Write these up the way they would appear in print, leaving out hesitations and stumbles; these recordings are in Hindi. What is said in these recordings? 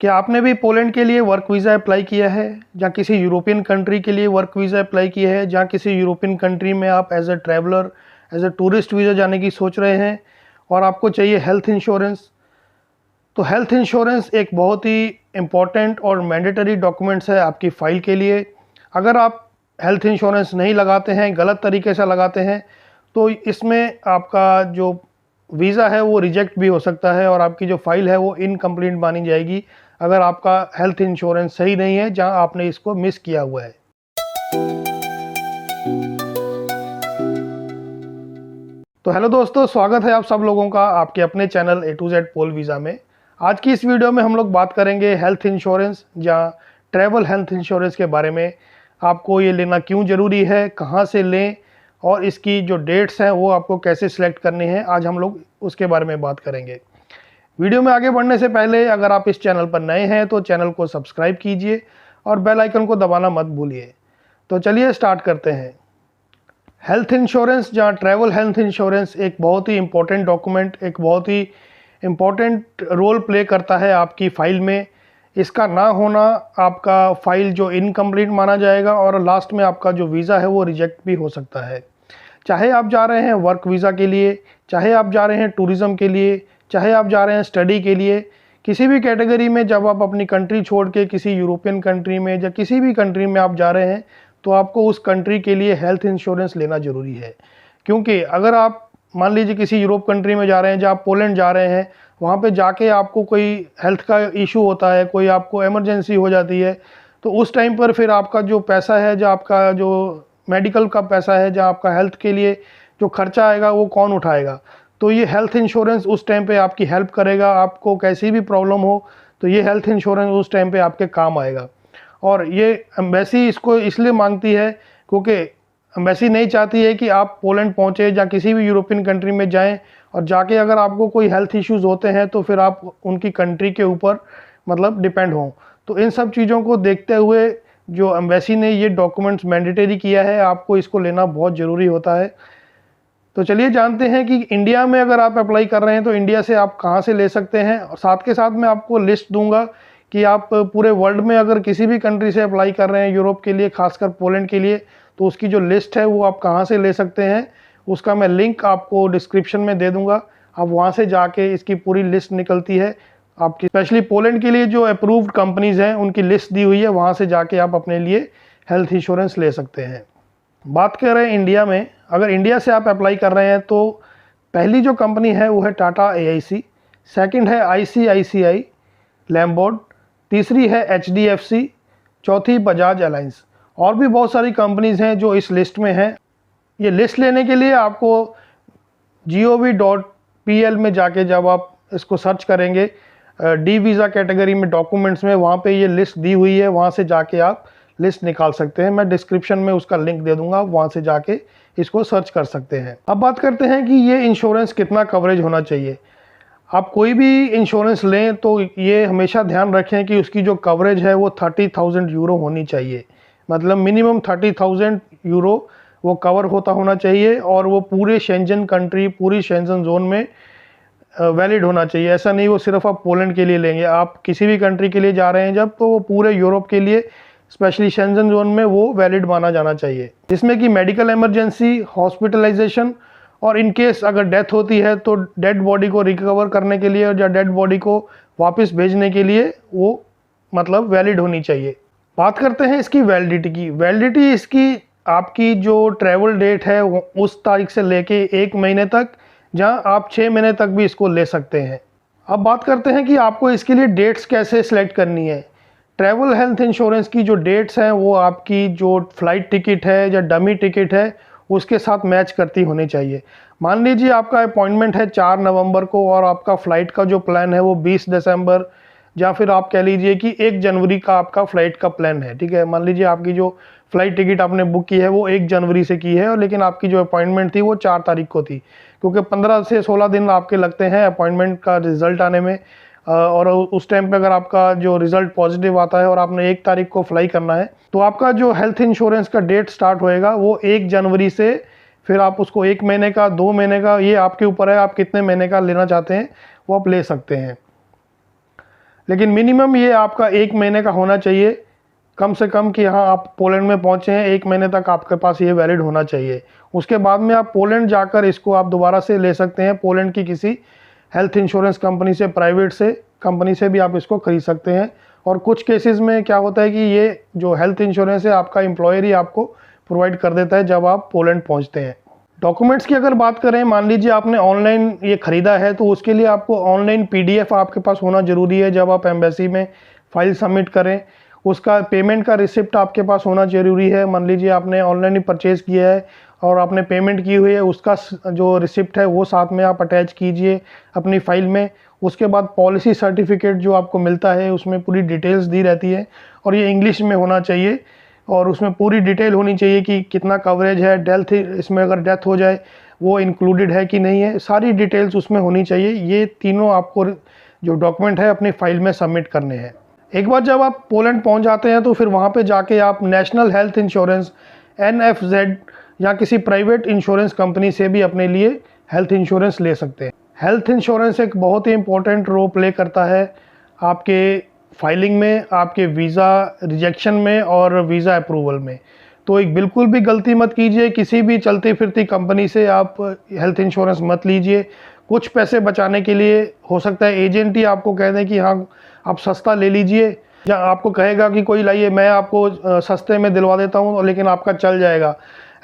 क्या आपने भी पोलैंड के लिए वर्क वीज़ा अप्लाई किया है, या किसी यूरोपियन कंट्री के लिए वर्क वीज़ा अप्लाई किया है, जहाँ किसी यूरोपियन कंट्री में आप as a traveller, as a tourist visa जाने की सोच रहे हैं और आपको चाहिए हेल्थ इंश्योरेंस? तो हेल्थ इंश्योरेंस एक बहुत ही इम्पॉर्टेंट और मैंडेटरी डॉक्यूमेंट्स है आपकी फ़ाइल के लिए। अगर आप हेल्थ इंश्योरेंस नहीं लगाते हैं, गलत तरीके से लगाते हैं, तो इसमें आपका जो वीज़ा है वो रिजेक्ट भी हो सकता है और आपकी जो फ़ाइल है वो इनकम्प्लीट मानी जाएगी, अगर आपका हेल्थ इंश्योरेंस सही नहीं है जहां आपने इसको मिस किया हुआ है। तो हेलो दोस्तों, स्वागत है आप सब लोगों का आपके अपने चैनल A to Z पोल वीज़ा में। आज की इस वीडियो में हम लोग बात करेंगे हेल्थ इंश्योरेंस या ट्रैवल हेल्थ इंश्योरेंस के बारे में। आपको ये लेना क्यों ज़रूरी है, कहाँ से लें और इसकी जो डेट्स हैं वो आपको कैसे सिलेक्ट करनी है, आज हम लोग उसके बारे में बात करेंगे। वीडियो में आगे बढ़ने से पहले अगर आप इस चैनल पर नए हैं तो चैनल को सब्सक्राइब कीजिए और बेल आइकन को दबाना मत भूलिए। तो चलिए स्टार्ट करते हैं। हेल्थ इंश्योरेंस या ट्रैवल हेल्थ इंश्योरेंस एक बहुत ही इम्पोर्टेंट डॉक्यूमेंट, एक बहुत ही इम्पोर्टेंट रोल प्ले करता है आपकी फ़ाइल में। इसका ना होना आपका फ़ाइल जो इनकम्प्लीट माना जाएगा और लास्ट में आपका जो वीज़ा है वो रिजेक्ट भी हो सकता है। चाहे आप जा रहे हैं वर्क वीज़ा के लिए, चाहे आप जा रहे हैं टूरिज़्म के लिए, चाहे आप जा रहे हैं स्टडी के लिए, किसी भी कैटेगरी में जब आप अपनी कंट्री छोड़ के किसी यूरोपियन कंट्री में या किसी भी कंट्री में आप जा रहे हैं तो आपको उस कंट्री के लिए हेल्थ इंश्योरेंस लेना ज़रूरी है। क्योंकि अगर आप मान लीजिए किसी यूरोप कंट्री में जा रहे हैं, जहाँ आप पोलैंड जा रहे हैं, वहाँ पे जाके आपको कोई हेल्थ का इशू होता है, कोई आपको इमरजेंसी हो जाती है, तो उस टाइम पर फिर आपका जो पैसा है, जो आपका जो मेडिकल का पैसा है, जहाँ आपका हेल्थ के लिए जो खर्चा आएगा वो कौन उठाएगा? तो ये हेल्थ इंश्योरेंस उस टाइम पे आपकी हेल्प करेगा। आपको कैसी भी प्रॉब्लम हो तो ये हेल्थ इंश्योरेंस उस टाइम पे आपके काम आएगा। और ये एम्बेसी इसको इसलिए मांगती है क्योंकि एम्बेसी नहीं चाहती है कि आप पोलैंड पहुँचे या किसी भी यूरोपियन कंट्री में जाएं और जाके अगर आपको कोई हेल्थ इश्यूज़ होते हैं तो फिर आप उनकी कंट्री के ऊपर मतलब डिपेंड हों। तो इन सब चीज़ों को देखते हुए जो एम्बेसी ने ये डॉक्यूमेंट्स मैंडेटरी किया है, आपको इसको लेना बहुत ज़रूरी होता है। तो चलिए जानते हैं कि इंडिया में अगर आप अप्लाई कर रहे हैं तो इंडिया से आप कहाँ से ले सकते हैं, और साथ के साथ मैं आपको लिस्ट दूंगा कि आप पूरे वर्ल्ड में अगर किसी भी कंट्री से अप्लाई कर रहे हैं यूरोप के लिए, खासकर पोलैंड के लिए, तो उसकी जो लिस्ट है वो आप कहाँ से ले सकते हैं उसका मैं लिंक आपको डिस्क्रिप्शन में दे दूंगा। आप वहाँ से जाके इसकी पूरी लिस्ट निकलती है आपकी, स्पेशली पोलैंड के लिए जो अप्रूव्ड कंपनीज़ हैं उनकी लिस्ट दी हुई है, वहाँ से जाके आप अपने लिए हेल्थ इंश्योरेंस ले सकते हैं। बात कर रहे हैं इंडिया में, अगर इंडिया से आप अप्लाई कर रहे हैं तो पहली जो कंपनी है वो है टाटा AIC, सेकंड है ICICI लैम्बोर्ड, तीसरी है HDFC, चौथी बजाज अलायंस। और भी बहुत सारी कंपनीज़ हैं जो इस लिस्ट में हैं। ये लिस्ट लेने के लिए आपको gov.pl में जाके जब आप इसको सर्च करेंगे डी वीज़ा कैटेगरी में डॉक्यूमेंट्स में, वहाँ पे ये लिस्ट दी हुई है, वहाँ से जाके आप लिस्ट निकाल सकते हैं। मैं डिस्क्रिप्शन में उसका लिंक दे दूंगा, वहाँ से जाके इसको सर्च कर सकते हैं। अब बात करते हैं कि ये इंश्योरेंस कितना कवरेज होना चाहिए। आप कोई भी इंश्योरेंस लें तो ये हमेशा ध्यान रखें कि उसकी जो कवरेज है वो 30,000 यूरो होनी चाहिए, मतलब मिनिमम 30,000 यूरो वो कवर होना चाहिए और वो पूरे शेंजन कंट्री, पूरी शेंजन जोन में वैलिड होना चाहिए। ऐसा नहीं वो सिर्फ आप पोलैंड के लिए लेंगे, आप किसी भी कंट्री के लिए जा रहे हैं जब, तो वो पूरे यूरोप के लिए स्पेशली शेंजन जोन में वो वैलिड माना जाना चाहिए, जिसमें कि मेडिकल इमरजेंसी, हॉस्पिटलाइजेशन और इन केस अगर डेथ होती है तो डेड बॉडी को रिकवर करने के लिए या डेड बॉडी को वापस भेजने के लिए वो मतलब वैलिड होनी चाहिए। बात करते हैं इसकी वैलिडिटी की। वैलिडिटी इसकी आपकी जो ट्रैवल डेट है उस तारीख से लेके 1 महीने तक, जहां आप 6 महीने तक भी इसको ले सकते हैं। अब बात करते हैं कि आपको इसके लिए डेट्स कैसे सिलेक्ट करनी है। ट्रैवल हेल्थ इंश्योरेंस की जो डेट्स हैं वो आपकी जो फ़्लाइट टिकट है या डमी टिकट है उसके साथ मैच करती होनी चाहिए। मान लीजिए आपका अपॉइंटमेंट है 4 नवंबर को और आपका फ़्लाइट का जो प्लान है वो 20 दिसंबर या फिर आप कह लीजिए कि 1 जनवरी का आपका फ़्लाइट का प्लान है, ठीक है। मान लीजिए आपकी जो फ़्लाइट टिकट आपने बुक की है वो 1 जनवरी से की है और लेकिन आपकी जो अपॉइंटमेंट थी वो 4 तारीख को थी, क्योंकि 15 से 16 दिन आपके लगते हैं अपॉइंटमेंट का रिज़ल्ट आने में। और उस टाइम पे अगर आपका जो रिज़ल्ट पॉजिटिव आता है और आपने 1 तारीख को फ्लाई करना है तो आपका जो हेल्थ इंश्योरेंस का डेट स्टार्ट होएगा वो 1 जनवरी से, फिर आप उसको 1 महीने का, 2 महीने का, ये आपके ऊपर है आप कितने महीने का लेना चाहते हैं वो आप ले सकते हैं। लेकिन मिनिमम ये आपका 1 महीने का होना चाहिए कम से कम, कि हाँ आप पोलैंड में पहुँचे हैं, 1 महीने तक आपके पास ये वैलिड होना चाहिए। उसके बाद में आप पोलैंड जाकर इसको आप दोबारा से ले सकते हैं, पोलैंड की किसी हेल्थ इंश्योरेंस कंपनी से, प्राइवेट से कंपनी से भी आप इसको खरीद सकते हैं। और कुछ केसेस में क्या होता है कि ये जो हेल्थ इंश्योरेंस है आपका एम्प्लॉयर ही आपको प्रोवाइड कर देता है जब आप पोलैंड पहुंचते हैं। डॉक्यूमेंट्स की अगर बात करें, मान लीजिए आपने ऑनलाइन ये ख़रीदा है, तो उसके लिए आपको ऑनलाइन PDF आपके पास होना ज़रूरी है जब आप एम्बेसी में फ़ाइल सबमिट करें। उसका पेमेंट का रिसिप्ट आपके पास होना ज़रूरी है। मान लीजिए आपने ऑनलाइन ही परचेज़ किया है और आपने पेमेंट की हुई है, उसका जो रिसिप्ट है वो साथ में आप अटैच कीजिए अपनी फ़ाइल में। उसके बाद पॉलिसी सर्टिफिकेट जो आपको मिलता है उसमें पूरी डिटेल्स दी रहती है और ये इंग्लिश में होना चाहिए और उसमें पूरी डिटेल होनी चाहिए कि कितना कवरेज है, डेथ इसमें अगर डेथ हो जाए वो इंक्लूडेड है कि नहीं है, सारी डिटेल्स उसमें होनी चाहिए। ये तीनों आपको जो डॉक्यूमेंट है अपनी फ़ाइल में सबमिट करने हैं। एक बार जब आप पोलैंड पहुंच जाते हैं तो फिर वहां पे जाके आप नेशनल हेल्थ इंश्योरेंस NFZ या किसी प्राइवेट इंश्योरेंस कंपनी से भी अपने लिए हेल्थ इंश्योरेंस ले सकते हैं। हेल्थ इंश्योरेंस एक बहुत ही इंपॉर्टेंट रोल प्ले करता है आपके फाइलिंग में, आपके वीज़ा रिजेक्शन में और वीज़ा अप्रूवल में। तो एक बिल्कुल भी गलती मत कीजिए, किसी भी चलती फिरती कंपनी से आप हेल्थ इंश्योरेंस मत लीजिए। कुछ पैसे बचाने के लिए हो सकता है एजेंट ही आपको कह दें कि हाँ आप सस्ता ले लीजिए, या आपको कहेगा कि कोई लाइए मैं आपको सस्ते में दिलवा देता हूँ लेकिन आपका चल जाएगा।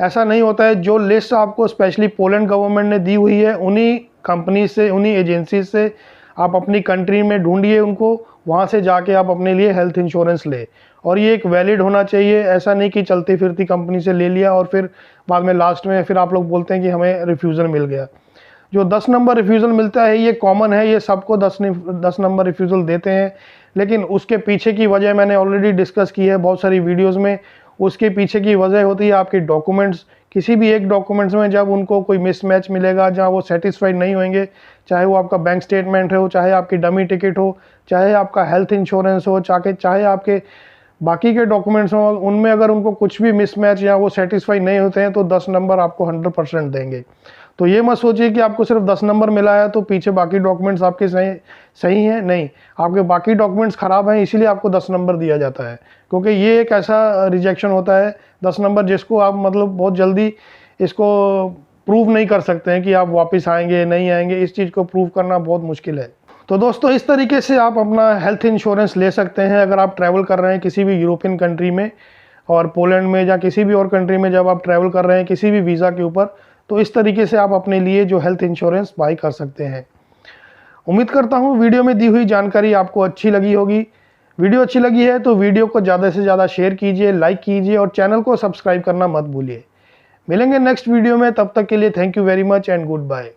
ऐसा नहीं होता है। जो लिस्ट आपको स्पेशली पोलैंड गवर्नमेंट ने दी हुई है उन्हीं कंपनी से, उन्हीं एजेंसी से आप अपनी कंट्री में ढूंढिए उनको, वहाँ से जाके आप अपने लिए हेल्थ इंश्योरेंस ले। और ये एक वैलिड होना चाहिए, ऐसा नहीं कि चलती फिरती कंपनी से ले लिया और फिर बाद में लास्ट में फिर आप लोग बोलते हैं कि हमें रिफ्यूज़ल मिल गया। जो 10 नंबर रिफ्यूज़ल मिलता है ये कॉमन है, ये सबको 10 नंबर रिफ्यूज़ल देते हैं, लेकिन उसके पीछे की वजह मैंने ऑलरेडी डिस्कस की है बहुत सारी वीडियोस में। उसके पीछे की वजह होती है आपके डॉक्यूमेंट्स। किसी भी एक डॉक्यूमेंट्स में जब उनको कोई मिसमैच मिलेगा, जहाँ वो सेटिस्फाइड नहीं होंगे, चाहे वो आपका बैंक स्टेटमेंट हो, चाहे आपकी डमी टिकट हो, चाहे आपका हेल्थ इंश्योरेंस हो, चाहे आपके बाकी के डॉक्यूमेंट्स हों, उनमें अगर उनको कुछ भी मिसमैच या वो सेटिस्फाई नहीं होते हैं तो 10 नंबर आपको 100% देंगे। तो ये मत सोचिए कि आपको सिर्फ 10 नंबर मिला है तो पीछे बाकी डॉक्यूमेंट्स आपके सही हैं। नहीं, आपके बाकी डॉक्यूमेंट्स ख़राब हैं इसीलिए आपको 10 नंबर दिया जाता है, क्योंकि ये एक ऐसा रिजेक्शन होता है 10 नंबर जिसको आप मतलब बहुत जल्दी इसको प्रूव नहीं कर सकते हैं कि आप वापस आएंगे नहीं आएंगे। इस चीज़ को प्रूव करना बहुत मुश्किल है। तो दोस्तों इस तरीके से आप अपना हेल्थ इंश्योरेंस ले सकते हैं अगर आप ट्रैवल कर रहे हैं किसी भी यूरोपियन कंट्री में और पोलैंड में या किसी भी और कंट्री में। जब आप ट्रैवल कर रहे हैं किसी भी वीज़ा के ऊपर, तो इस तरीके से आप अपने लिए जो हेल्थ इंश्योरेंस बाई कर सकते हैं। उम्मीद करता हूँ वीडियो में दी हुई जानकारी आपको अच्छी लगी होगी। वीडियो अच्छी लगी है तो वीडियो को ज़्यादा से ज़्यादा शेयर कीजिए, लाइक कीजिए और चैनल को सब्सक्राइब करना मत भूलिए। मिलेंगे नेक्स्ट वीडियो में, तब तक के लिए thank you very much and good bye.